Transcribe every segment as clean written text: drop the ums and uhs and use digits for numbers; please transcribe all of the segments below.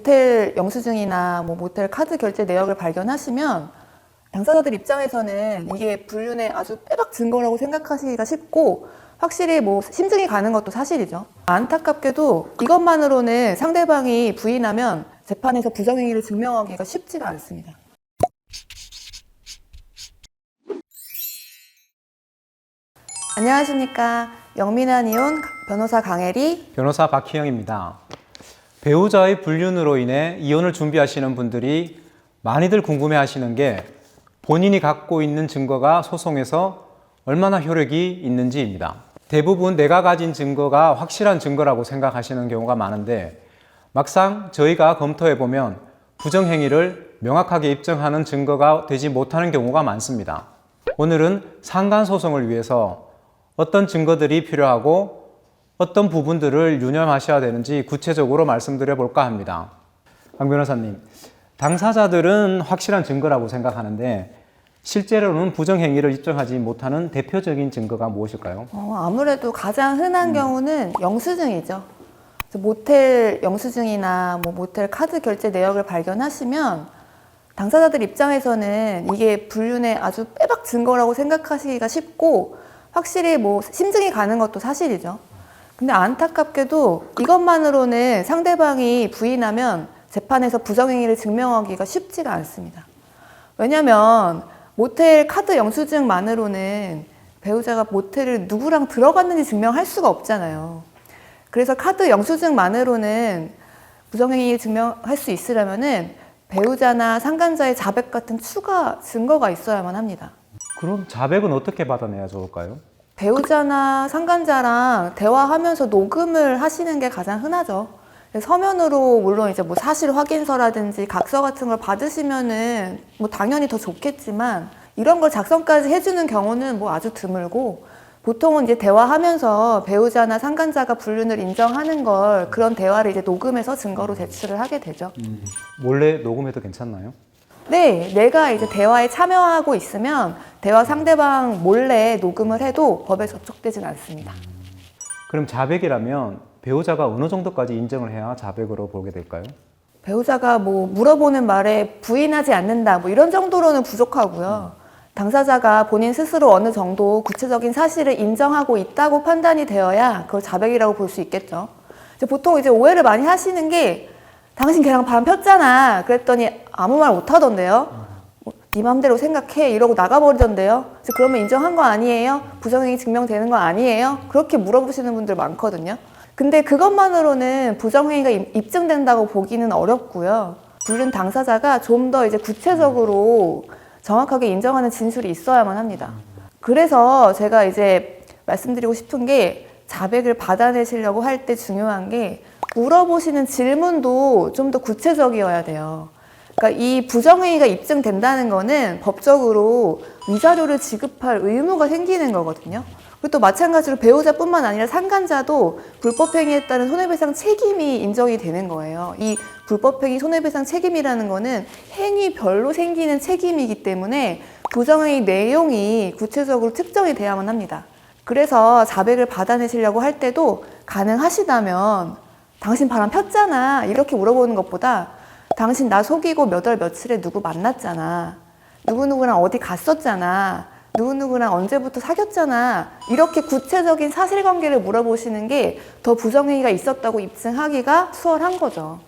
모텔 영수증이나 모텔 카드 결제 내역을 발견하시면 당사자들 입장에서는 이게 불륜의 아주 빼박 증거라고 생각하시기가 쉽고 확실히 심증이 가는 것도 사실이죠. 안타깝게도 이것만으로는 상대방이 부인하면 재판에서 부정행위를 증명하기가 쉽지가 않습니다. 안녕하십니까. 영민한 이혼 변호사 강혜리, 변호사 박희영입니다. 배우자의 불륜으로 인해 이혼을 준비하시는 분들이 많이들 궁금해하시는 게 본인이 갖고 있는 증거가 소송에서 얼마나 효력이 있는지입니다. 대부분 내가 가진 증거가 확실한 증거라고 생각하시는 경우가 많은데 막상 저희가 검토해보면 부정행위를 명확하게 입증하는 증거가 되지 못하는 경우가 많습니다. 오늘은 상간소송을 위해서 어떤 증거들이 필요하고 어떤 부분들을 유념하셔야 되는지 구체적으로 말씀드려 볼까 합니다. 강 변호사님, 당사자들은 확실한 증거라고 생각하는데 실제로는 부정행위를 입증하지 못하는 대표적인 증거가 무엇일까요? 아무래도 가장 흔한 경우는 영수증이죠. 모텔 영수증이나 모텔 카드 결제 내역을 발견하시면 당사자들 입장에서는 이게 불륜의 아주 빼박 증거라고 생각하시기가 쉽고 확실히 심증이 가는 것도 사실이죠. 근데 안타깝게도 이것만으로는 상대방이 부인하면 재판에서 부정행위를 증명하기가 쉽지가 않습니다. 왜냐면 모텔 카드 영수증만으로는 배우자가 모텔을 누구랑 들어갔는지 증명할 수가 없잖아요. 그래서 카드 영수증만으로는 부정행위를 증명할 수 있으려면은 배우자나 상간자의 자백 같은 추가 증거가 있어야만 합니다. 그럼 자백은 어떻게 받아내야 좋을까요? 배우자나 상간자랑 대화하면서 녹음을 하시는 게 가장 흔하죠. 서면으로 물론 이제 사실 확인서라든지 각서 같은 걸 받으시면은 당연히 더 좋겠지만 이런 걸 작성까지 해주는 경우는 아주 드물고 보통은 이제 대화하면서 배우자나 상간자가 불륜을 인정하는 걸 그런 대화를 이제 녹음해서 증거로 제출을 하게 되죠. 몰래 녹음해도 괜찮나요? 네, 내가 이제 대화에 참여하고 있으면 대화 상대방 몰래 녹음을 해도 법에 적촉되진 않습니다. 그럼 자백이라면 배우자가 어느 정도까지 인정을 해야 자백으로 보게 될까요? 배우자가 물어보는 말에 부인하지 않는다 이런 정도로는 부족하고요. 당사자가 본인 스스로 어느 정도 구체적인 사실을 인정하고 있다고 판단이 되어야 그걸 자백이라고 볼 수 있겠죠. 보통 이제 오해를 많이 하시는 게 당신 걔랑 바람 폈잖아 그랬더니 아무 말 못 하던데요. 네 맘대로 생각해 이러고 나가버리던데요. 그러면 인정한 거 아니에요? 부정행위 증명되는 거 아니에요? 그렇게 물어보시는 분들 많거든요. 근데 그것만으로는 부정행위가 입증된다고 보기는 어렵고요. 불륜 당사자가 좀 더 이제 구체적으로 정확하게 인정하는 진술이 있어야만 합니다. 그래서 제가 이제 말씀드리고 싶은 게 자백을 받아내시려고 할 때 중요한 게 물어보시는 질문도 좀 더 구체적이어야 돼요. 그러니까 이 부정행위가 입증된다는 거는 법적으로 위자료를 지급할 의무가 생기는 거거든요. 그리고 또 마찬가지로 배우자뿐만 아니라 상간자도 불법행위에 따른 손해배상 책임이 인정이 되는 거예요. 이 불법행위 손해배상 책임이라는 거는 행위별로 생기는 책임이기 때문에 부정행위 내용이 구체적으로 특정이 돼야만 합니다. 그래서 자백을 받아내시려고 할 때도 가능하시다면 당신 바람 폈잖아 이렇게 물어보는 것보다 당신 나 속이고 몇 월 며칠에 누구 만났잖아 누구누구랑 어디 갔었잖아 누구누구랑 언제부터 사귀었잖아 이렇게 구체적인 사실관계를 물어보시는 게 더 부정행위가 있었다고 입증하기가 수월한 거죠.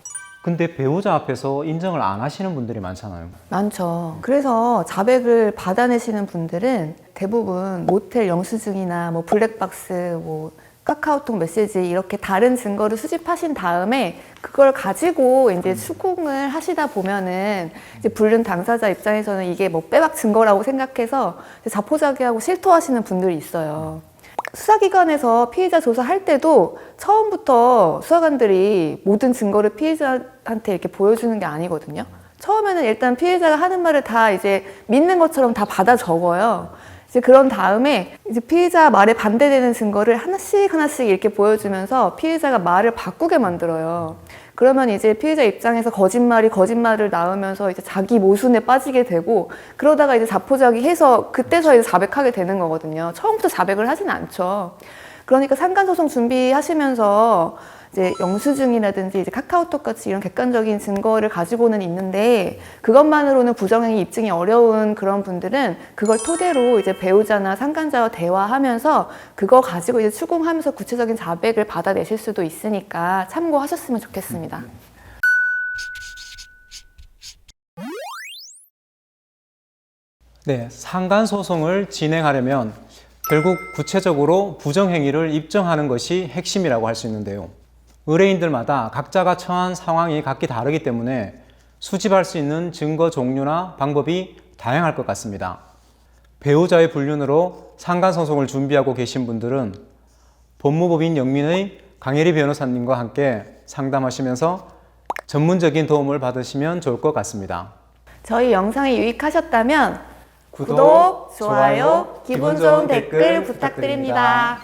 근데 배우자 앞에서 인정을 안 하시는 분들이 많잖아요. 많죠. 그래서 자백을 받아내시는 분들은 대부분 모텔 영수증이나 블랙박스, 카카오톡 메시지 이렇게 다른 증거를 수집하신 다음에 그걸 가지고 이제 추궁을 하시다 보면은 이제 불륜 당사자 입장에서는 이게 빼박 증거라고 생각해서 자포자기하고 실토하시는 분들이 있어요. 수사기관에서 피해자 조사할 때도 처음부터 수사관들이 모든 증거를 피해자한테 이렇게 보여주는 게 아니거든요. 처음에는 일단 피해자가 하는 말을 다 이제 믿는 것처럼 다 받아 적어요. 이제 그런 다음에 이제 피해자 말에 반대되는 증거를 하나씩 이렇게 보여주면서 피해자가 말을 바꾸게 만들어요. 그러면 이제 피해자 입장에서 거짓말을 낳으면서 이제 자기 모순에 빠지게 되고 그러다가 이제 자포자기해서 그때서 이제 자백하게 되는 거거든요. 처음부터 자백을 하진 않죠. 그러니까 상간소송 준비하시면서 이제 영수증이라든지 이제 카카오톡 같이 이런 객관적인 증거를 가지고는 있는데 그것만으로는 부정행위 입증이 어려운 그런 분들은 그걸 토대로 이제 배우자나 상간자와 대화하면서 그거 가지고 이제 추궁하면서 구체적인 자백을 받아내실 수도 있으니까 참고하셨으면 좋겠습니다. 네, 상간 소송을 진행하려면 결국 구체적으로 부정행위를 입증하는 것이 핵심이라고 할 수 있는데요. 의뢰인들마다 각자가 처한 상황이 각기 다르기 때문에 수집할 수 있는 증거 종류나 방법이 다양할 것 같습니다. 배우자의 불륜으로 상간 소송을 준비하고 계신 분들은 법무법인 영민의 강혜리 변호사님과 함께 상담하시면서 전문적인 도움을 받으시면 좋을 것 같습니다. 저희 영상이 유익하셨다면 구독, 좋아요, 기분 좋은 댓글 부탁드립니다.